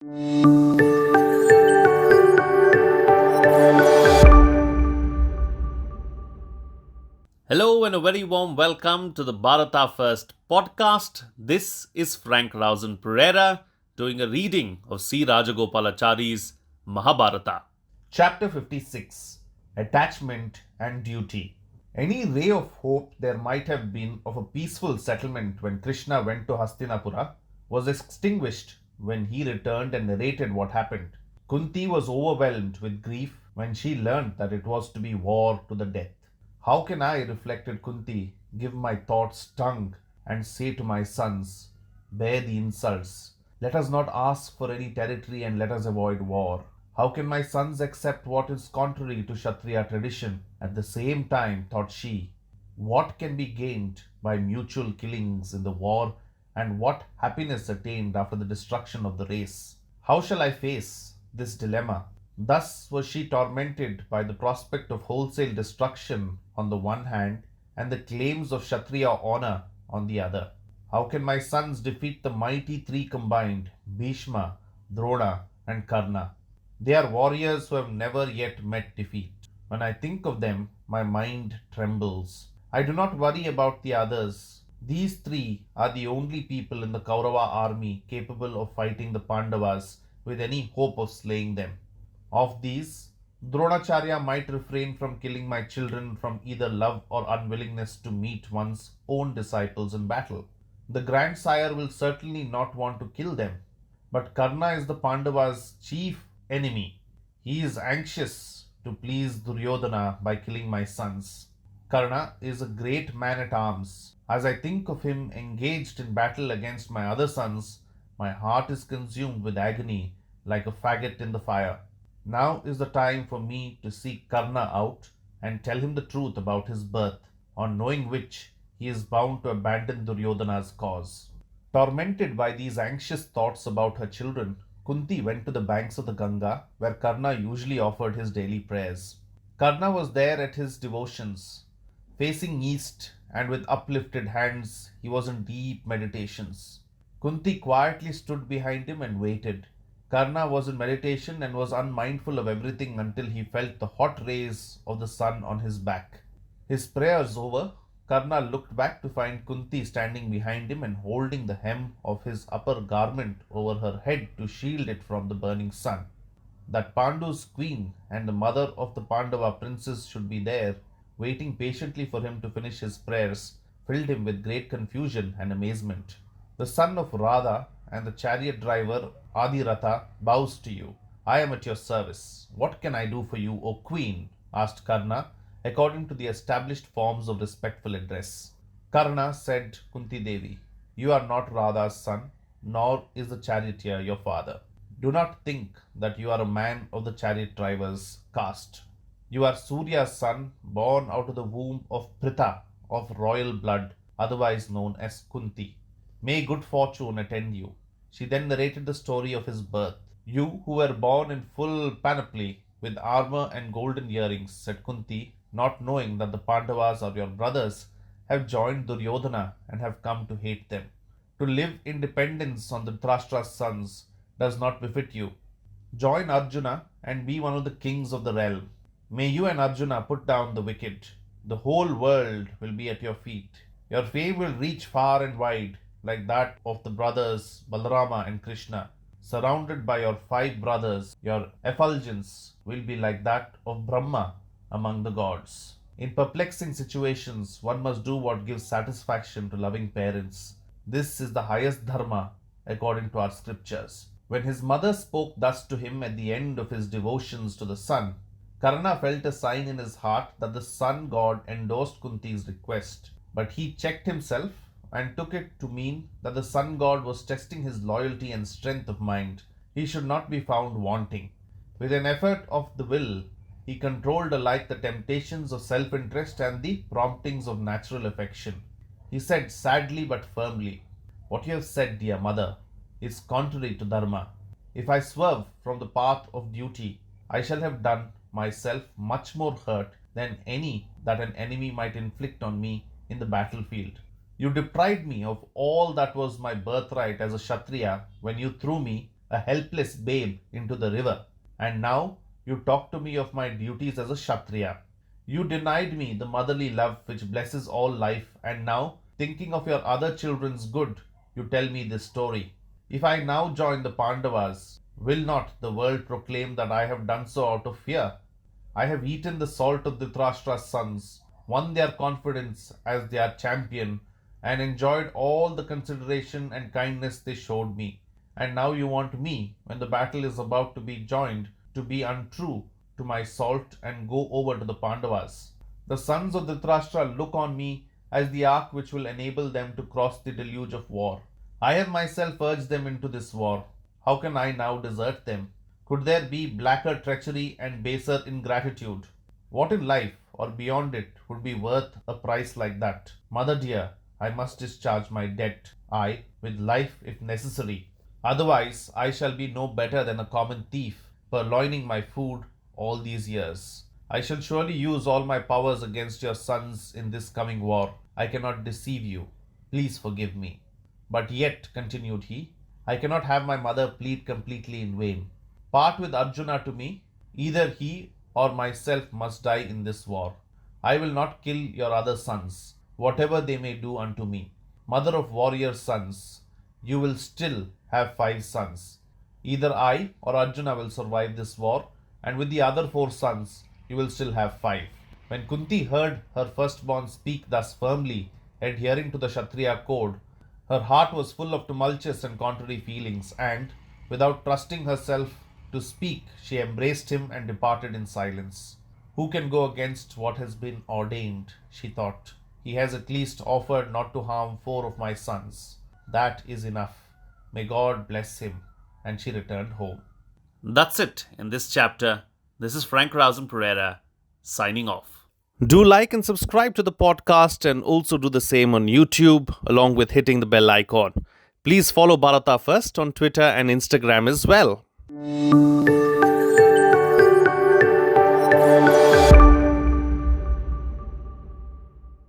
Hello and a very warm welcome to the Bharata First podcast. This is Frank Rausen Pereira doing a reading of C. Rajagopalachari's Mahabharata. Chapter 56, Attachment and Duty. Any ray of hope there might have been of a peaceful settlement when Krishna went to Hastinapura was extinguished when he returned and narrated what happened. Kunti was overwhelmed with grief when she learned that it was to be war to the death. How can I, reflected Kunti, give my thoughts tongue and say to my sons, bear the insults? Let us not ask for any territory and let us avoid war. How can my sons accept what is contrary to Kshatriya tradition? At the same time, thought she, what can be gained by mutual killings in the war and what happiness attained after the destruction of the race? How shall I face this dilemma? Thus was she tormented by the prospect of wholesale destruction on the one hand and the claims of Kshatriya honor on the other. How can my sons defeat the mighty three combined, Bhishma, Drona, and Karna? They are warriors who have never yet met defeat. When I think of them, my mind trembles. I do not worry about the others. These three are the only people in the Kaurava army capable of fighting the Pandavas with any hope of slaying them. Of these, Dronacharya might refrain from killing my children from either love or unwillingness to meet one's own disciples in battle. The grandsire will certainly not want to kill them, but Karna is the Pandavas' chief enemy. He is anxious to please Duryodhana by killing my sons. Karna is a great man at arms. As I think of him engaged in battle against my other sons, my heart is consumed with agony like a faggot in the fire. Now is the time for me to seek Karna out and tell him the truth about his birth, on knowing which he is bound to abandon Duryodhana's cause. Tormented by these anxious thoughts about her children, Kunti went to the banks of the Ganga, where Karna usually offered his daily prayers. Karna was there at his devotions. Facing east and with uplifted hands, he was in deep meditations. Kunti quietly stood behind him and waited. Karna was in meditation and was unmindful of everything until he felt the hot rays of the sun on his back. His prayers over, Karna looked back to find Kunti standing behind him and holding the hem of his upper garment over her head to shield it from the burning sun. That Pandu's queen and the mother of the Pandava princes should be there, waiting patiently for him to finish his prayers, filled him with great confusion and amazement. The son of Radha and the chariot driver Adiratha bows to you. I am at your service. What can I do for you, O queen? Asked Karna, according to the established forms of respectful address. Karna said, Kunti Devi, you are not Radha's son, nor is the charioteer your father. Do not think that you are a man of the chariot driver's caste. You are Surya's son, born out of the womb of Pritha, of royal blood, otherwise known as Kunti. May good fortune attend you. She then narrated the story of his birth. You who were born in full panoply, with armor and golden earrings, said Kunti, not knowing that the Pandavas are your brothers, have joined Duryodhana and have come to hate them. To live in dependence on the Dhritarashtra's sons does not befit you. Join Arjuna and be one of the kings of the realm. May you and Arjuna put down the wicked. The whole world will be at your feet. Your fame will reach far and wide, like that of the brothers Balarama and Krishna. Surrounded by your five brothers, your effulgence will be like that of Brahma among the gods. In perplexing situations, one must do what gives satisfaction to loving parents. This is the highest dharma according to our scriptures. When his mother spoke thus to him at the end of his devotions to the sun, Karna felt a sign in his heart that the sun god endorsed Kunti's request. But he checked himself and took it to mean that the sun god was testing his loyalty and strength of mind. He should not be found wanting. With an effort of the will, he controlled alike the temptations of self interest and the promptings of natural affection. He said sadly but firmly, what you have said, dear mother, is contrary to Dharma. If I swerve from the path of duty, I shall have done myself much more hurt than any that an enemy might inflict on me in the battlefield. You deprived me of all that was my birthright as a Kshatriya when you threw me a helpless babe into the river. And now you talk to me of my duties as a Kshatriya. You denied me the motherly love which blesses all life, and now, thinking of your other children's good, you tell me this story. If I now join the Pandavas, will not the world proclaim that I have done so out of fear? I have eaten the salt of Dhritarashtra's sons, won their confidence as their champion, and enjoyed all the consideration and kindness they showed me. And now you want me, when the battle is about to be joined, to be untrue to my salt and go over to the Pandavas. The sons of Dhritarashtra look on me as the ark which will enable them to cross the deluge of war. I have myself urged them into this war. How can I now desert them? Could there be blacker treachery and baser ingratitude? What in life or beyond it would be worth a price like that? Mother dear, I must discharge my debt, I, with life if necessary. Otherwise, I shall be no better than a common thief, purloining my food all these years. I shall surely use all my powers against your sons in this coming war. I cannot deceive you. Please forgive me. But yet, continued he, I cannot have my mother plead completely in vain. Part with Arjuna to me, either he or myself must die in this war. I will not kill your other sons, whatever they may do unto me. Mother of warrior sons, you will still have 5 sons. Either I or Arjuna will survive this war, and with the other 4 sons, you will still have 5. When Kunti heard her firstborn speak thus firmly, adhering to the Kshatriya code, her heart was full of tumultuous and contrary feelings, and, without trusting herself to speak, she embraced him and departed in silence. Who can go against what has been ordained? She thought. He has at least offered not to harm 4 of my sons. That is enough. May God bless him. And she returned home. That's it in this chapter. This is Frank Rausen Pereira signing off. Do like and subscribe to the podcast and also do the same on YouTube along with hitting the bell icon. Please follow Bharata First on Twitter and Instagram as well.